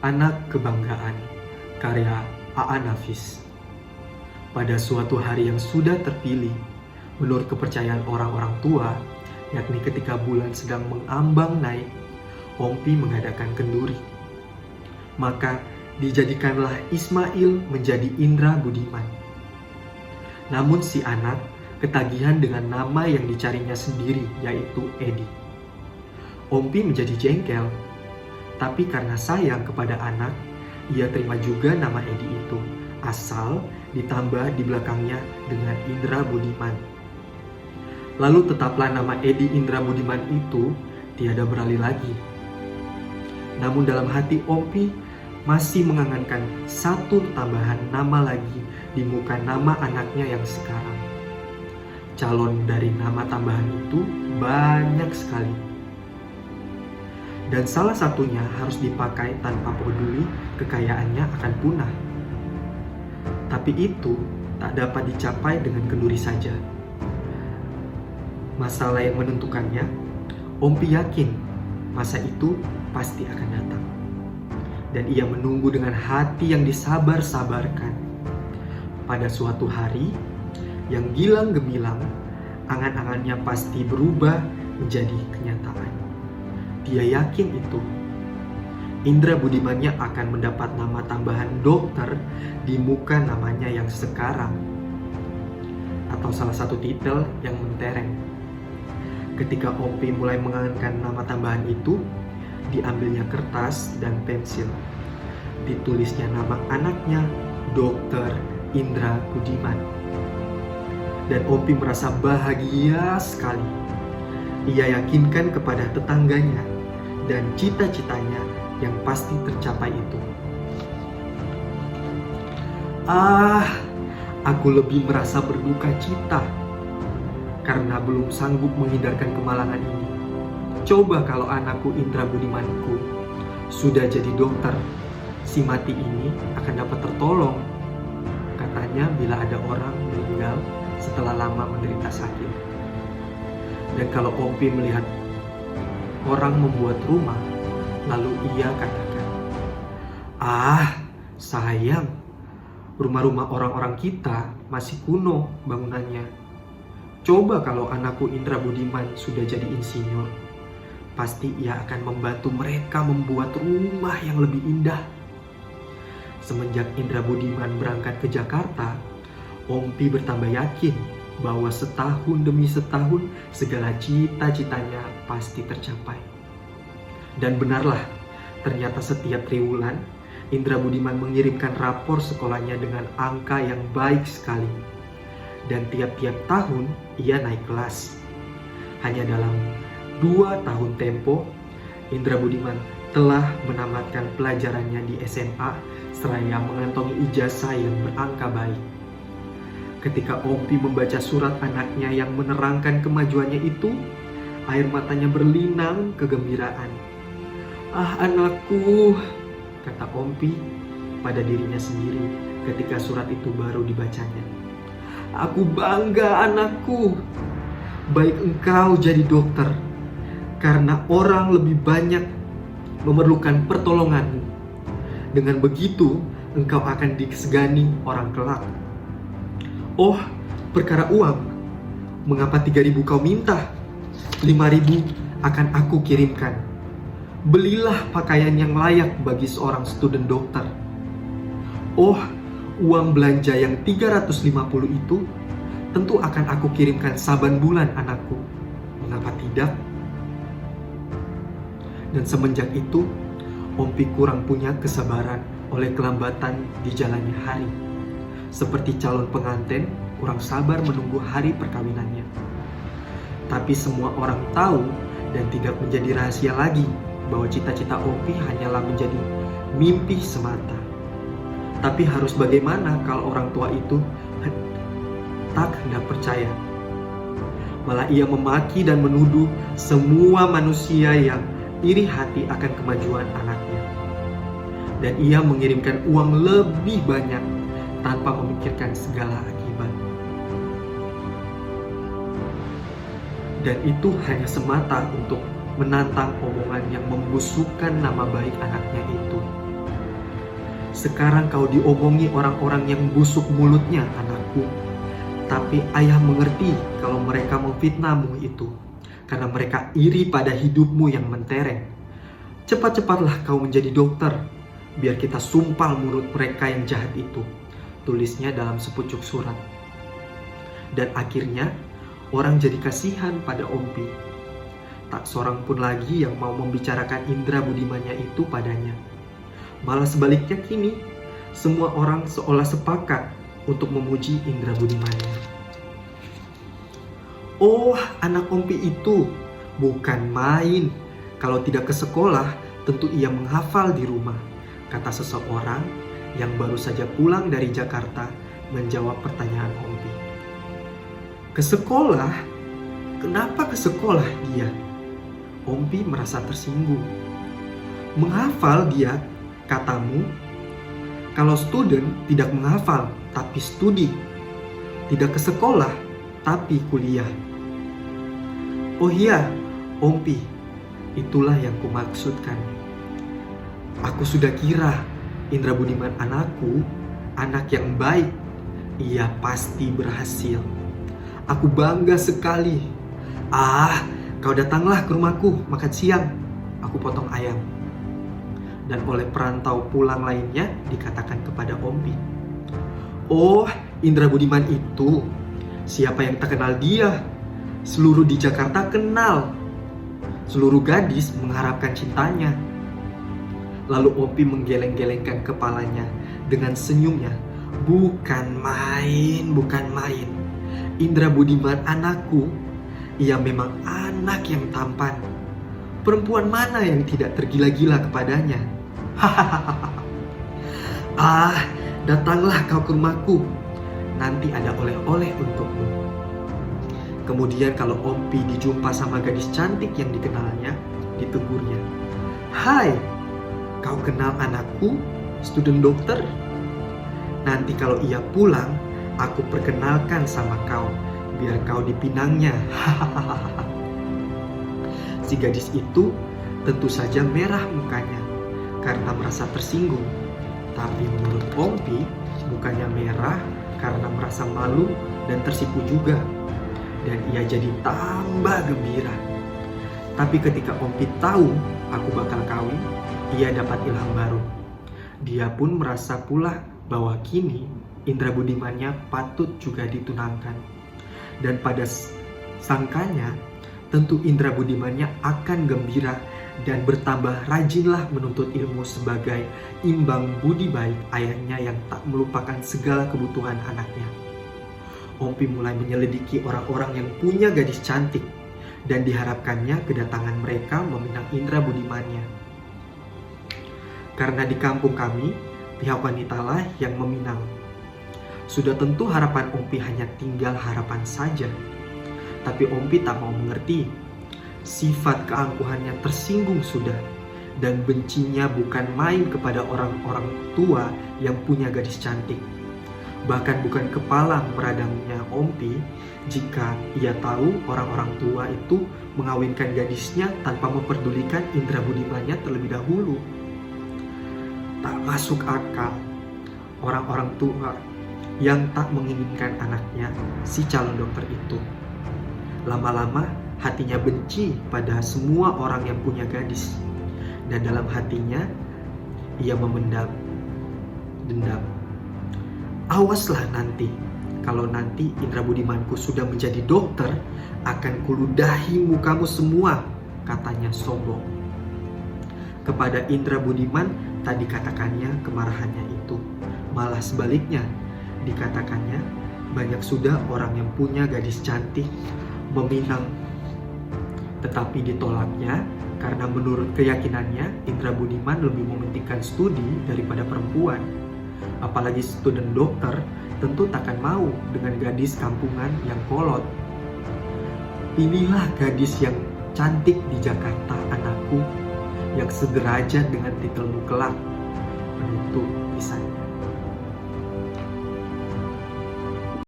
Anak Kebanggaan, karya A.A. Nafis. Pada suatu hari yang sudah terpilih, menurut kepercayaan orang-orang tua, yakni ketika bulan sedang mengambang naik, Ompi mengadakan kenduri. Maka dijadikanlah Ismail menjadi Indra Budiman. Namun si anak ketagihan dengan nama yang dicarinya sendiri, yaitu Edi. Ompi menjadi jengkel, tapi karena sayang kepada anak, ia terima juga nama Edi itu, asal ditambah di belakangnya dengan Indra Budiman. Lalu tetaplah nama Edi Indra Budiman itu tiada beralih lagi. Namun dalam hati Ompi masih mengangankan satu tambahan nama lagi di muka nama anaknya yang sekarang. Calon dari nama tambahan itu banyak sekali. Dan salah satunya harus dipakai tanpa peduli kekayaannya akan punah. Tapi itu tak dapat dicapai dengan kenduri saja. Masalah yang menentukannya, Ompi yakin masa itu pasti akan datang. Dan ia menunggu dengan hati yang disabar-sabarkan. Pada suatu hari yang gilang gemilang, angan-angannya pasti berubah menjadi kenyataan. Dia yakin itu. Indra Budimannya akan mendapat nama tambahan dokter di muka namanya yang sekarang. Atau salah satu titel yang mentereng. Ketika Ompi mulai mengangankan nama tambahan itu, diambilnya kertas dan pensil. Ditulisnya nama anaknya, Dr. Indra Budiman. Dan Ompi merasa bahagia sekali. Ia yakinkan kepada tetangganya dan cita-citanya yang pasti tercapai itu. Aku lebih merasa berduka cita karena belum sanggup menghindarkan kemalangan ini. Coba kalau anakku Indra Budimanku sudah jadi dokter, si mati ini akan dapat tertolong. Katanya bila ada orang meninggal setelah lama menderita sakit. Dan kalau Ompi melihat orang membuat rumah, lalu ia katakan, sayang, rumah-rumah orang-orang kita masih kuno bangunannya. Coba kalau anakku Indra Budiman sudah jadi insinyur, pasti ia akan membantu mereka membuat rumah yang lebih indah. Semenjak Indra Budiman berangkat ke Jakarta, Ompi bertambah yakin bahwa setahun demi setahun segala cita-citanya pasti tercapai. Dan benarlah, ternyata setiap triwulan Indra Budiman mengirimkan rapor sekolahnya dengan angka yang baik sekali. Dan tiap-tiap tahun ia naik kelas. Hanya dalam 2 tahun tempo, Indra Budiman telah menamatkan pelajarannya di SMA seraya mengantongi ijazah yang berangka baik. Ketika Ompi membaca surat anaknya yang menerangkan kemajuannya itu, air matanya berlinang kegembiraan. Anakku, kata Ompi pada dirinya sendiri ketika surat itu baru dibacanya. Aku bangga anakku, baik engkau jadi dokter, karena orang lebih banyak memerlukan pertolonganmu. Dengan begitu, engkau akan disegani orang kelak. Perkara uang, mengapa 3.000 kau minta? 5.000 akan aku kirimkan. Belilah pakaian yang layak bagi seorang student dokter. Uang belanja yang 350 itu tentu akan aku kirimkan saban bulan anakku. Mengapa tidak? Dan semenjak itu, Ompi kurang punya kesabaran oleh kelambatan di jalannya hari. Seperti calon pengantin, kurang sabar menunggu hari perkawinannya. Tapi semua orang tahu dan tidak menjadi rahasia lagi bahwa cita-cita Ompi hanyalah menjadi mimpi semata. Tapi harus bagaimana kalau orang tua itu tak hendak percaya? Malah ia memaki dan menuduh semua manusia yang iri hati akan kemajuan anaknya. Dan ia mengirimkan uang lebih banyak tanpa memikirkan segala akibat. Dan itu hanya semata untuk menantang omongan yang membusukkan nama baik anaknya itu. Sekarang kau diomongi orang-orang yang busuk mulutnya, anakku. Tapi ayah mengerti kalau mereka memfitnahmu itu, karena mereka iri pada hidupmu yang mentereng. Cepat-cepatlah kau menjadi dokter, biar kita sumpal mulut mereka yang jahat itu. Tulisnya dalam sepucuk surat. Dan akhirnya orang jadi kasihan pada Ompi. Tak seorang pun lagi yang mau membicarakan indra budimannya itu padanya. Malah sebaliknya kini, semua orang seolah sepakat untuk memuji indra budimannya. Oh, anak Ompi itu bukan main. Kalau tidak ke sekolah, tentu ia menghafal di rumah, kata seseorang yang baru saja pulang dari Jakarta menjawab pertanyaan Ompi. Ke sekolah? Kenapa ke sekolah dia? Ompi merasa tersinggung. Menghafal dia, katamu? Kalau student tidak menghafal, tapi studi. Tidak ke sekolah, tapi kuliah. Oh iya, Ompi, itulah yang kumaksudkan. Aku sudah kira Indra Budiman anakku, anak yang baik. Ia pasti berhasil. Aku bangga sekali. Kau datanglah ke rumahku makan siang. Aku potong ayam. Dan oleh perantau pulang lainnya dikatakan kepada Ompi. Oh, Indra Budiman itu. Siapa yang tak kenal dia? Seluruh di Jakarta kenal. Seluruh gadis mengharapkan cintanya. Lalu Ompi menggeleng-gelengkan kepalanya dengan senyumnya. Bukan main, bukan main. Indra Budiman anakku, ia memang anak yang tampan. Perempuan mana yang tidak tergila-gila kepadanya? Datanglah kau ke rumahku. Nanti ada oleh-oleh untukmu. Kemudian kalau Ompi dijumpa sama gadis cantik yang dikenalnya, ditegurnya. Hai, kau kenal anakku, student dokter? Nanti kalau ia pulang, aku perkenalkan sama kau, biar kau dipinangnya. Si gadis itu tentu saja merah mukanya karena merasa tersinggung. Tapi menurut Ompi, mukanya merah karena merasa malu dan tersipu juga. Dan ia jadi tambah gembira. Tapi ketika Ompi tahu aku bakal kawin, ia dapat ilham baru. Dia pun merasa pula bahwa kini Indra Budimannya patut juga ditunangkan. Dan pada sangkanya, tentu Indra Budimannya akan gembira dan bertambah rajinlah menuntut ilmu sebagai imbang budi baik ayahnya yang tak melupakan segala kebutuhan anaknya. Ompi mulai menyelidiki orang-orang yang punya gadis cantik dan diharapkannya kedatangan mereka meminang Indra Budimannya. Karena di kampung kami, pihak wanitalah yang meminang. Sudah tentu harapan Ompi hanya tinggal harapan saja. Tapi Ompi tak mau mengerti. Sifat keangkuhannya tersinggung sudah. Dan bencinya bukan main kepada orang-orang tua yang punya gadis cantik. Bahkan bukan kepala meradangnya Ompi jika ia tahu orang-orang tua itu mengawinkan gadisnya tanpa memperdulikan Indra Budimannya terlebih dahulu. Tak masuk akal orang-orang tua yang tak menginginkan anaknya si calon dokter itu. Lama-lama hatinya benci pada semua orang yang punya gadis. Dan dalam hatinya ia memendam dendam. Awaslah nanti, kalau nanti Indra Budimanku sudah menjadi dokter, akan kuludahi mukamu semua, katanya sombong. Kepada Indra Budiman tak dikatakannya kemarahannya itu, malah sebaliknya dikatakannya banyak sudah orang yang punya gadis cantik meminang. Tetapi ditolaknya karena menurut keyakinannya Indra Budiman lebih mementingkan studi daripada perempuan. Apalagi student dokter tentu takkan mau dengan gadis kampungan yang kolot. Inilah gadis yang cantik di Jakarta anakku, yang sederajat dengan titelmu kelak, menutup lisannya.